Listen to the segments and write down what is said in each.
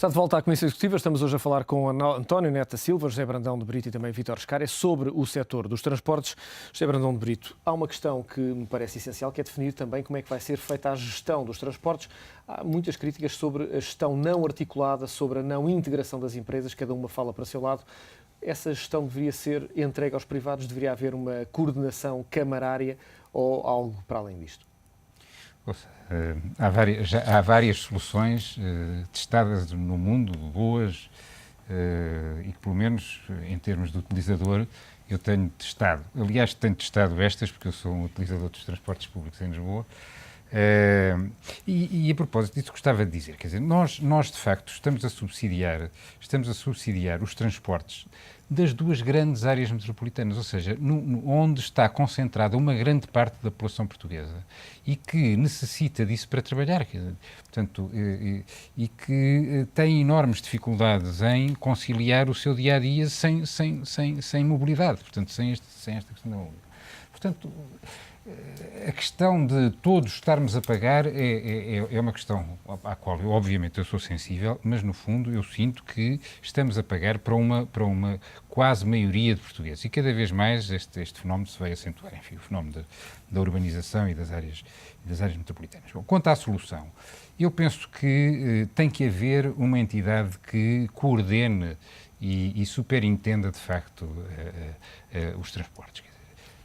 Está de volta à Comissão Executiva. Estamos hoje a falar com António Neto da Silva, José Brandão de Brito e também Vítor Scária sobre o setor dos transportes. José Brandão de Brito, há uma questão que me parece essencial, que é definir também como é que vai ser feita a gestão dos transportes. Há muitas críticas sobre a gestão não articulada, sobre a não integração das empresas, cada uma fala para o seu lado. Essa gestão deveria ser entregue aos privados? Deveria haver uma coordenação camarária ou algo para além disto? Há várias soluções testadas no mundo, boas, e que, pelo menos, em termos de utilizador, eu tenho testado. Aliás, tenho testado estas, porque eu sou um utilizador dos transportes públicos em Lisboa. E a propósito disso, gostava de dizer, quer dizer, nós de facto estamos a subsidiar os transportes das duas grandes áreas metropolitanas, ou seja, onde está concentrada uma grande parte da população portuguesa e que necessita disso para trabalhar, portanto, e que tem enormes dificuldades em conciliar o seu dia-a-dia sem mobilidade, portanto, sem esta questão da mobilidade. Portanto, a questão de todos estarmos a pagar é uma questão à qual eu, obviamente, eu sou sensível, mas no fundo eu sinto que estamos a pagar para uma quase maioria de portugueses e cada vez mais este fenómeno se vai acentuar, enfim, o fenómeno da urbanização e das áreas metropolitanas. Bom, quanto à solução, eu penso que tem que haver uma entidade que coordene e superintenda de facto os transportes.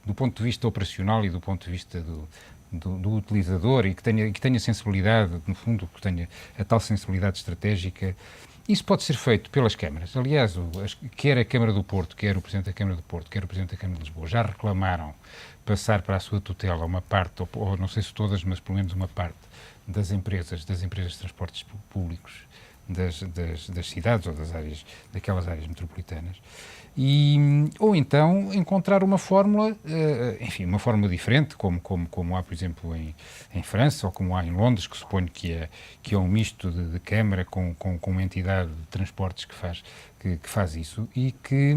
Do ponto de vista operacional e do ponto de vista do utilizador e que tenha sensibilidade, no fundo, que tenha a tal sensibilidade estratégica. Isso pode ser feito pelas câmaras. Aliás, quer a Câmara do Porto, quer o Presidente da Câmara do Porto, quer o Presidente da Câmara de Lisboa, já reclamaram passar para a sua tutela uma parte, ou não sei se todas, mas pelo menos uma parte das empresas de transportes públicos das cidades ou daquelas áreas metropolitanas. Ou então encontrar uma fórmula, enfim, uma fórmula diferente, como há, por exemplo, em França, ou como há em Londres, que suponho que é um misto de Câmara com uma entidade de transportes que faz isso e que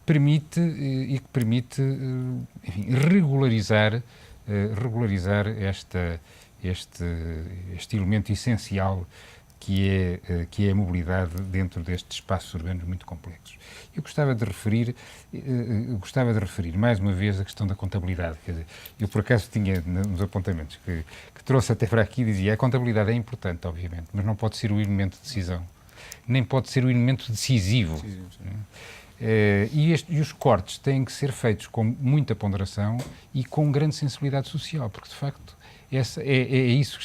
permite enfim, regularizar este elemento essencial que é a mobilidade dentro destes espaços urbanos muito complexos. Eu gostava de referir mais uma vez a questão da contabilidade. Quer dizer, eu por acaso tinha nos apontamentos que trouxe até para aqui, dizia, a contabilidade é importante, obviamente, mas não pode ser o elemento de decisão, nem pode ser o elemento decisivo. E os cortes têm que ser feitos com muita ponderação e com grande sensibilidade social, porque de facto é isso que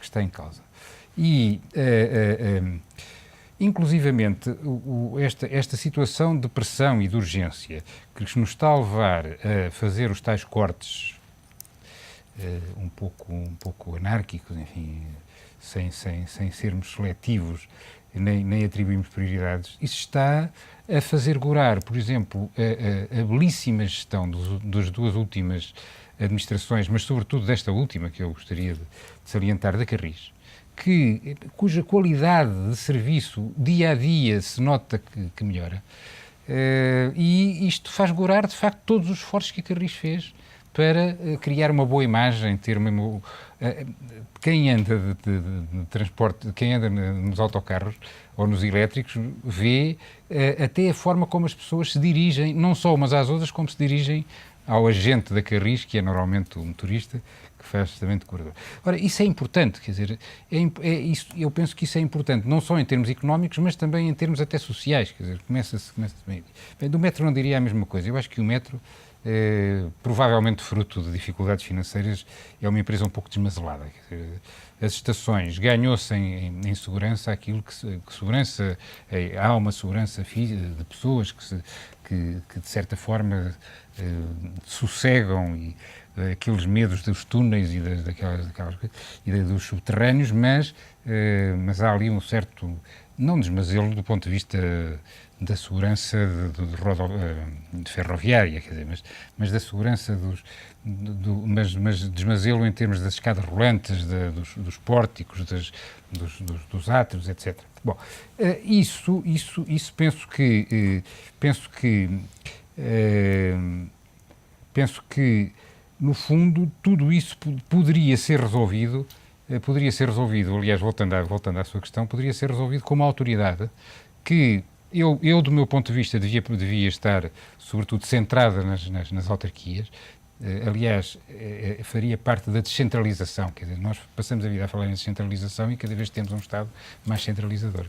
está em causa. E, inclusivamente, esta situação de pressão e de urgência que nos está a levar a fazer os tais cortes um pouco anárquicos, enfim, sem sermos seletivos, nem atribuímos prioridades, isso está a fazer gorar, por exemplo, a belíssima gestão das duas últimas administrações, mas sobretudo desta última, que eu gostaria de salientar, da Carris, cuja qualidade de serviço dia a dia se nota que melhora. E isto faz gorar, de facto, todos os esforços que a Carris fez para criar uma boa imagem, quem anda de transporte, quem anda nos autocarros ou nos elétricos, vê até a forma como as pessoas se dirigem, não só umas às outras, como se dirigem ao agente da Carris, que é normalmente o motorista, que faz também de corredor. Ora, isso é importante, quer dizer, eu penso que isso é importante, não só em termos económicos, mas também em termos até sociais, quer dizer, começa-se bem. Bem, do metro não diria a mesma coisa, eu acho que o metro, provavelmente fruto de dificuldades financeiras, é uma empresa um pouco desmazelada, quer dizer, as estações ganhou-se em segurança aquilo que segurança, há uma segurança de pessoas que de certa forma sossegam e aqueles medos dos túneis e dos subterrâneos, mas há ali um certo, não desmazelo do ponto de vista da segurança de ferroviária, quer dizer, mas da segurança mas desmazelo em termos das escadas rolantes, dos pórticos, dos átrios, etc. Bom, isso penso que no fundo tudo isso poderia ser resolvido poderia ser resolvido, aliás, voltando à sua questão, poderia ser resolvido com uma autoridade que eu do meu ponto de vista, devia estar, sobretudo, centrada nas autarquias. Aliás, faria parte da descentralização. Quer dizer, nós passamos a vida a falar em descentralização e cada vez temos um Estado mais centralizador.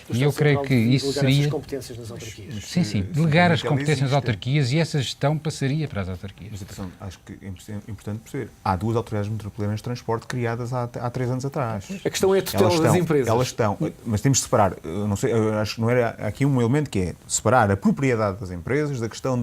E eu creio que isso seria... as competências nas autarquias. Sim, delegar as competências nas autarquias e essa gestão passaria para as autarquias. Mas, atenção, acho que é importante perceber. Há 2 autoridades metropolitanas de transporte criadas há 3 anos atrás. A questão é a tutela das empresas. Elas estão, mas temos de separar, eu acho que não era aqui um elemento que é separar a propriedade das empresas da questão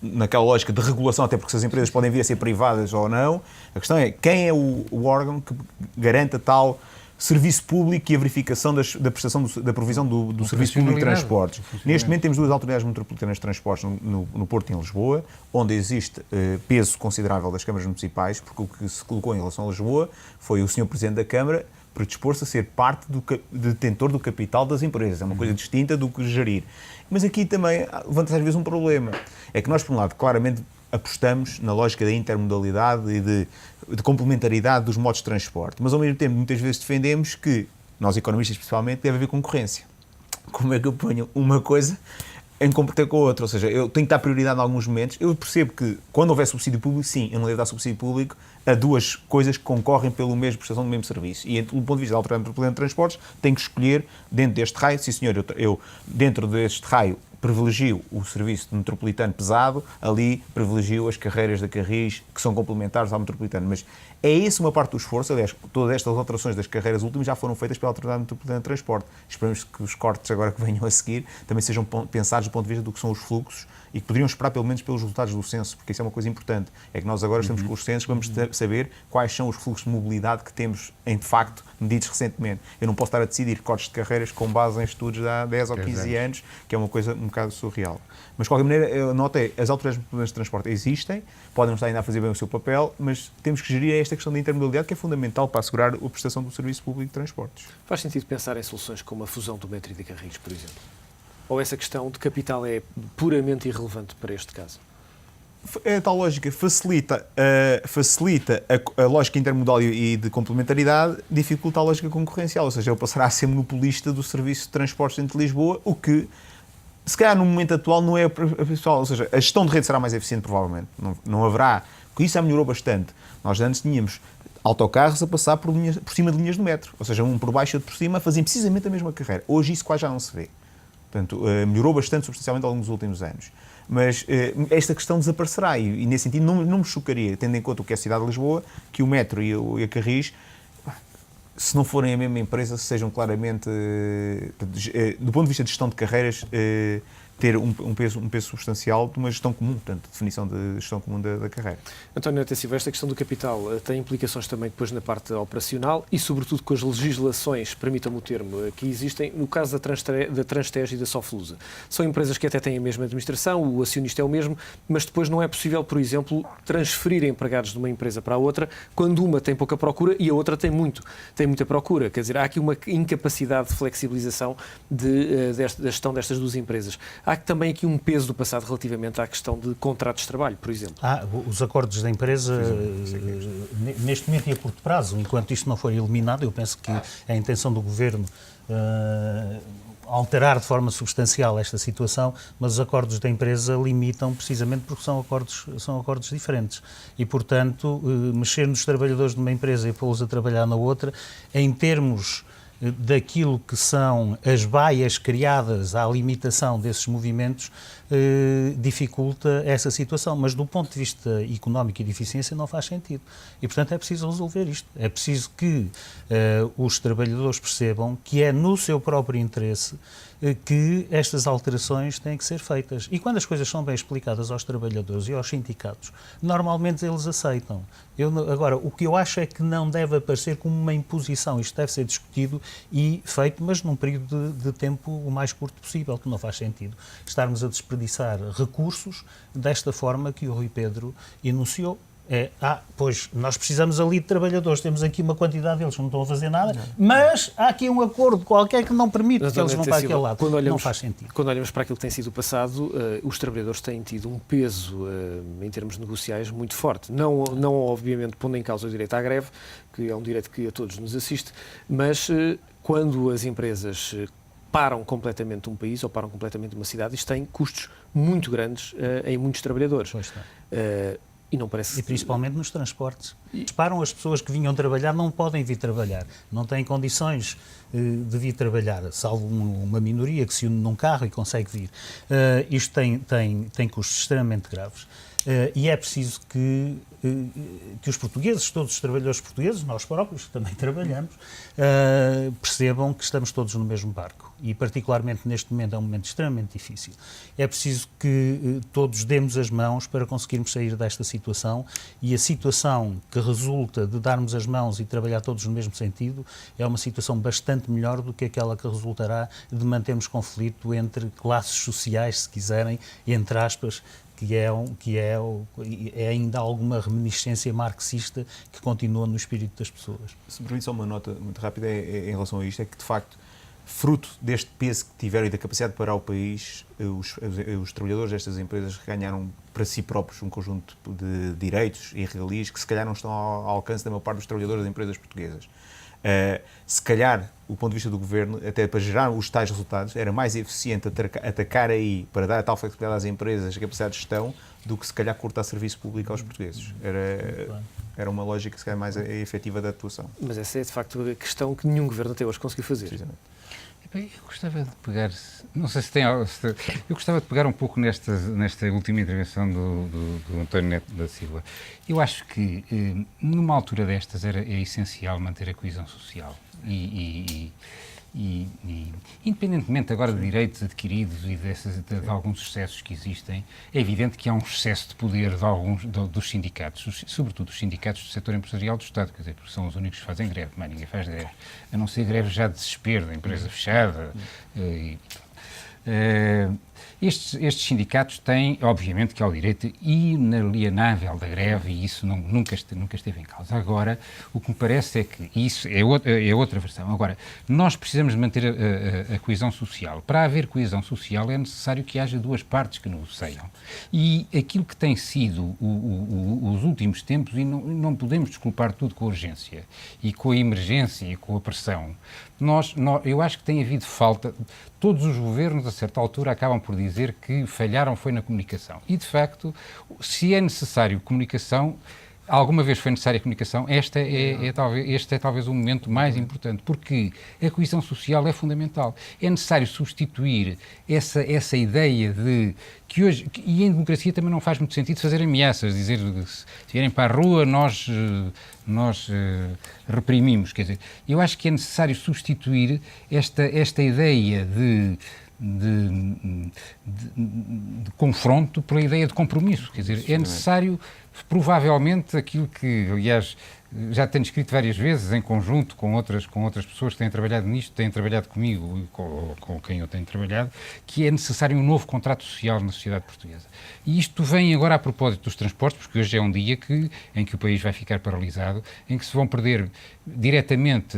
naquela lógica de regulação, até porque se as empresas podem vir a ser privadas ou não, a questão é quem é o órgão que garanta tal serviço público e a verificação da prestação da provisão do serviço público de transportes. Neste momento temos 2 autoridades metropolitanas de transportes no Porto e em Lisboa, onde existe peso considerável das câmaras municipais, porque o que se colocou em relação a Lisboa foi o Sr. Presidente da Câmara predispor-se a ser parte detentor do capital das empresas. É uma coisa distinta do que gerir. Mas aqui também levanta-se às vezes um problema. É que nós, por um lado, claramente apostamos na lógica da intermodalidade e de complementaridade dos modos de transporte, mas ao mesmo tempo muitas vezes defendemos que, nós economistas principalmente, deve haver concorrência. Como é que eu ponho uma coisa em competir com a outra? Ou seja, eu tenho que dar prioridade em alguns momentos. Eu percebo que quando houver subsídio público, sim, eu não devo dar subsídio público a 2 coisas que concorrem pelo mesmo prestação do mesmo serviço. E do ponto de vista da Autoridade Metropolitana de Transportes, tenho que escolher dentro deste raio, sim senhor, eu dentro deste raio privilegio o serviço metropolitano pesado, ali privilegio as carreiras da Carris, que são complementares ao metropolitano. Mas é isso uma parte do esforço. Aliás, todas estas alterações das carreiras últimas já foram feitas pela Autoridade Metropolitana de Transporte. Esperamos que os cortes agora que venham a seguir também sejam pensados do ponto de vista do que são os fluxos e que poderiam esperar pelo menos pelos resultados do censo, porque isso é uma coisa importante. É que nós agora estamos com os censos, vamos saber quais são os fluxos de mobilidade que temos, de facto, medidos recentemente. Eu não posso estar a decidir cortes de carreiras com base em estudos de há 10 ou 15 anos, que é uma coisa um bocado surreal. Mas, de qualquer maneira, a nota é, as autoridades de transporte existem, podem estar ainda a fazer bem o seu papel, mas temos que gerir esta questão da intermodalidade, que é fundamental para assegurar a prestação do serviço público de transportes. Faz sentido pensar em soluções como a fusão do metro e da Carris, por exemplo? Ou essa questão de capital é puramente irrelevante para este caso? A tal lógica facilita a lógica intermodal e de complementaridade, dificulta a lógica concorrencial, ou seja, ele passará a ser monopolista do serviço de transportes dentro de Lisboa, o que, se calhar, no momento atual não é a pessoal, ou seja, a gestão de rede será mais eficiente, provavelmente. Não haverá, porque isso já melhorou bastante. Nós antes tínhamos autocarros a passar por cima de linhas do metro, ou seja, um por baixo e outro por cima, a fazerem precisamente a mesma carreira. Hoje isso quase já não se vê. Portanto, melhorou bastante substancialmente ao longo dos últimos anos. Mas esta questão desaparecerá e nesse sentido, não me chocaria, tendo em conta o que é a cidade de Lisboa, que o metro e a Carris, se não forem a mesma empresa, sejam claramente, do ponto de vista de gestão de carreiras, ter um peso substancial de uma gestão comum, portanto, definição de gestão comum da carreira. António Neto Silva, esta questão do capital tem implicações também depois na parte operacional e, sobretudo, com as legislações, permitam-me o termo, que existem, no caso da Transtege e da Soflusa. São empresas que até têm a mesma administração, o acionista é o mesmo, mas depois não é possível, por exemplo, transferir empregados de uma empresa para a outra quando uma tem pouca procura e a outra tem muita procura. Quer dizer, há aqui uma incapacidade de flexibilização da gestão destas 2 empresas. Há também aqui um peso do passado relativamente à questão de contratos de trabalho, por exemplo. Os acordos da empresa, neste momento e a curto prazo, enquanto isto não for eliminado, eu penso que é a intenção do Governo alterar de forma substancial esta situação, mas os acordos da empresa limitam precisamente porque são acordos diferentes. E, portanto, mexer nos trabalhadores de uma empresa e pô-los a trabalhar na outra, em termos daquilo que são as baias criadas à limitação desses movimentos, dificulta essa situação, mas do ponto de vista económico e de eficiência não faz sentido. E, portanto, é preciso resolver isto. É preciso que os trabalhadores percebam que é no seu próprio interesse que estas alterações têm que ser feitas. E quando as coisas são bem explicadas aos trabalhadores e aos sindicatos, normalmente eles aceitam. Agora, o que eu acho é que não deve aparecer como uma imposição. Isto deve ser discutido e feito, mas num período de tempo o mais curto possível, que não faz sentido estarmos a desperdiçar recursos desta forma que o Rui Pedro enunciou. Pois nós precisamos ali de trabalhadores, temos aqui uma quantidade deles que não estão a fazer nada, mas há aqui um acordo qualquer que não permite que eles vão para aquele lado. Não faz sentido. Quando olhamos para aquilo que tem sido o passado, os trabalhadores têm tido um peso em termos negociais muito forte. Não obviamente pondo em causa o direito à greve, porque é um direito que a todos nos assiste, mas quando as empresas param completamente um país ou param completamente uma cidade, isto tem custos muito grandes em muitos trabalhadores. Pois está. E não parece... E principalmente nos transportes. Param, as pessoas que vinham trabalhar não podem vir trabalhar, não têm condições de vir trabalhar, salvo uma minoria que se une num carro e consegue vir. Isto tem custos extremamente graves. E é preciso que os portugueses, todos os trabalhadores portugueses, nós próprios que também trabalhamos, percebam que estamos todos no mesmo barco. E particularmente neste momento é um momento extremamente difícil. É preciso que todos demos as mãos para conseguirmos sair desta situação, e a situação que resulta de darmos as mãos e trabalhar todos no mesmo sentido é uma situação bastante melhor do que aquela que resultará de mantermos conflito entre classes sociais, se quiserem, entre aspas, que é ainda alguma reminiscência marxista que continua no espírito das pessoas. Se me permite só uma nota muito rápida em relação a isto, é que de facto, fruto deste peso que tiveram e da capacidade de parar o país, os trabalhadores destas empresas ganharam para si próprios um conjunto de direitos e regalias que se calhar não estão ao alcance da maior parte dos trabalhadores das empresas portuguesas. Se calhar, o ponto de vista do Governo, até para gerar os tais resultados, era mais eficiente atacar aí, para dar a tal flexibilidade às empresas, a capacidade de gestão, do que se calhar cortar serviço público aos portugueses. Era uma lógica, se calhar, mais efetiva da atuação. Mas essa é, de facto, a questão que nenhum Governo até hoje conseguiu fazer. Precisamente. Eu gostava de pegar, não sei se tem, eu gostava de pegar um pouco nesta última intervenção do António Neto da Silva. Eu acho que numa altura destas é essencial manter a coesão social e independentemente agora de direitos adquiridos e de alguns excessos que existem, é evidente que há um excesso de poder de alguns dos sindicatos, sobretudo os sindicatos do setor empresarial do Estado, quer dizer, porque são os únicos que fazem greve, mas ninguém faz greve, a não ser greve já de desespero, da empresa fechada. Estes sindicatos têm, obviamente, que é o direito inalienável da greve e isso nunca esteve em causa. Agora, o que me parece é que isso é outra versão. Agora, nós precisamos de manter a coesão social. Para haver coesão social é necessário que haja duas partes que negociam. E aquilo que tem sido os últimos tempos, e não podemos desculpar tudo com a urgência e com a emergência e com a pressão, eu acho que tem havido falta. Todos os governos, a certa altura, acabam por dizer que falharam foi na comunicação. E, de facto, se é necessário comunicação, alguma vez foi necessária a comunicação, este é talvez o momento mais importante, porque a coesão social é fundamental. É necessário substituir essa ideia de que hoje, e em democracia também não faz muito sentido fazer ameaças, dizer que se vierem para a rua nós reprimimos, quer dizer, eu acho que é necessário substituir esta ideia de confronto pela ideia de compromisso, quer dizer, é necessário provavelmente aquilo que, aliás, já tenho escrito várias vezes em conjunto com outras pessoas que têm trabalhado nisto, têm trabalhado comigo e com quem eu tenho trabalhado, que é necessário um novo contrato social na sociedade portuguesa. E isto vem agora a propósito dos transportes, porque hoje é um dia em que o país vai ficar paralisado, em que se vão perder diretamente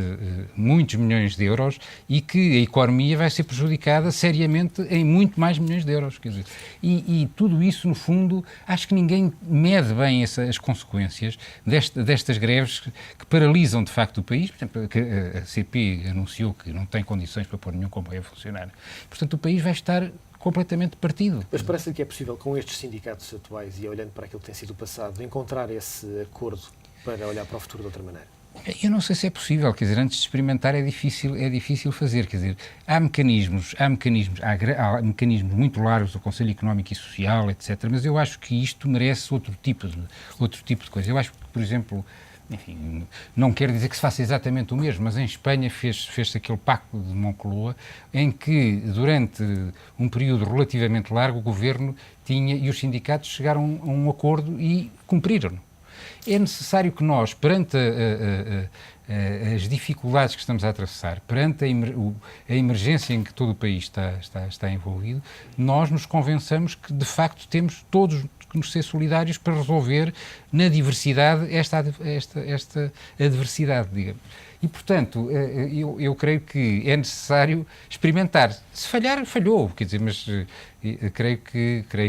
muitos milhões de euros e que a economia vai ser prejudicada seriamente em muito mais milhões de euros. Quer dizer, e tudo isso, no fundo, acho que ninguém mede bem as consequências destas greves que paralisam de facto o país. Por exemplo, a CP anunciou que não tem condições para pôr nenhum comboio a funcionar. Portanto, o país vai estar completamente partido. Mas parece que é possível, com estes sindicatos atuais e olhando para aquilo que tem sido o passado, encontrar esse acordo para olhar para o futuro de outra maneira? Eu não sei se é possível, quer dizer, antes de experimentar é difícil fazer, quer dizer, há mecanismos muito largos do Conselho Económico e Social, etc., mas eu acho que isto merece outro tipo de coisa. Eu acho que, por exemplo, enfim, não quero dizer que se faça exatamente o mesmo, mas em Espanha fez-se aquele pacto de Moncloa, em que, durante um período relativamente largo, o governo tinha e os sindicatos chegaram a um acordo e cumpriram-no. É necessário que nós, perante as dificuldades que estamos a atravessar, perante a emergência em que todo o país está envolvido, nós nos convençamos que, de facto, temos todos que nos ser solidários para resolver na diversidade esta adversidade, digamos. E, portanto, eu creio que é necessário experimentar. Se falhar, falhou, quer dizer, mas creio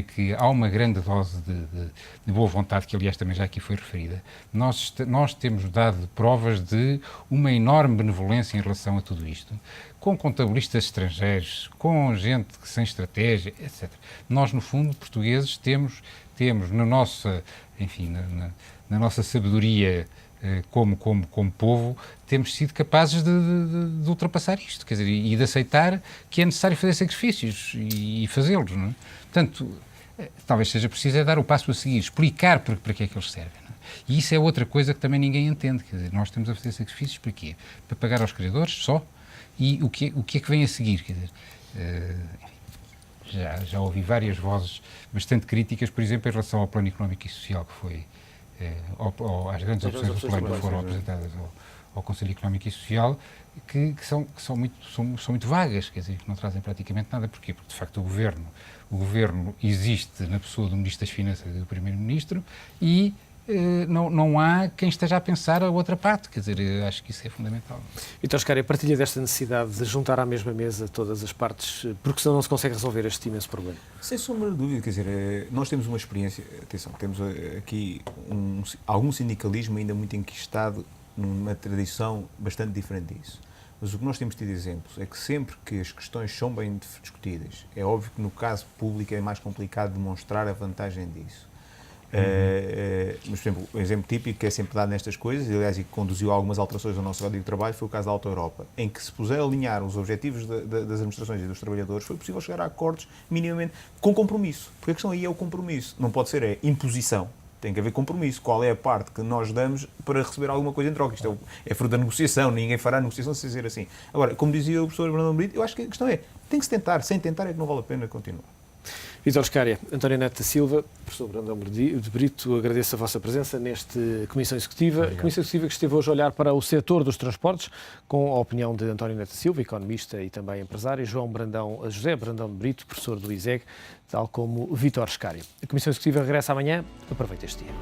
que há uma grande dose de boa vontade, que aliás também já aqui foi referida. Nós temos dado provas de uma enorme benevolência em relação a tudo isto, com contabilistas estrangeiros, com gente sem estratégia, etc. Nós, no fundo, portugueses, temos na nossa, enfim, na nossa sabedoria como povo, temos sido capazes de ultrapassar isto, quer dizer, e de aceitar que é necessário fazer sacrifícios e fazê-los, não é? Portanto, talvez seja preciso dar o passo a seguir, explicar para que é que eles servem, não é? E isso é outra coisa que também ninguém entende, quer dizer, nós estamos a fazer sacrifícios para quê? Para pagar aos credores, só? E o que é que vem a seguir, quer dizer... Já ouvi várias vozes bastante críticas, por exemplo, em relação ao plano económico e social que foi, às grandes opções do plano que foram apresentadas ao Conselho Económico e Social, que são muito vagas, quer dizer, que não trazem praticamente nada. Porquê? Porque, de facto, o Governo existe na pessoa do Ministro das Finanças e do Primeiro-Ministro e não há quem esteja a pensar a outra parte, quer dizer, acho que isso é fundamental. Vítor Scária, partilha desta necessidade de juntar à mesma mesa todas as partes, porque senão não se consegue resolver este imenso problema? Sem sombra de dúvida, quer dizer, nós temos uma experiência, atenção, temos aqui algum sindicalismo ainda muito enquistado numa tradição bastante diferente disso. Mas o que nós temos tido exemplos é que sempre que as questões são bem discutidas, é óbvio que no caso público é mais complicado demonstrar a vantagem disso. Mas, por exemplo, o exemplo típico que é sempre dado nestas coisas, aliás, e que conduziu a algumas alterações do nosso Código de Trabalho, foi o caso da Auto Europa, em que se puser a alinhar os objetivos das administrações e dos trabalhadores, foi possível chegar a acordos minimamente com compromisso. Porque a questão aí é o compromisso. Não pode ser imposição. Tem que haver compromisso. Qual é a parte que nós damos para receber alguma coisa em troca? Isto é fruto da negociação. Ninguém fará negociação sem ser assim. Agora, como dizia o professor Brandão Brito, eu acho que a questão tem que se tentar. Sem tentar é que não vale a pena continuar. Vítor Scária, António Neto da Silva, professor Brandão de Brito, agradeço a vossa presença nesta Comissão Executiva. Obrigado. Comissão Executiva que esteve hoje a olhar para o setor dos transportes, com a opinião de António Neto da Silva, economista e também empresário, José Brandão de Brito, professor do ISEG, tal como Vítor Scária. A Comissão Executiva regressa amanhã. Aproveite este dia.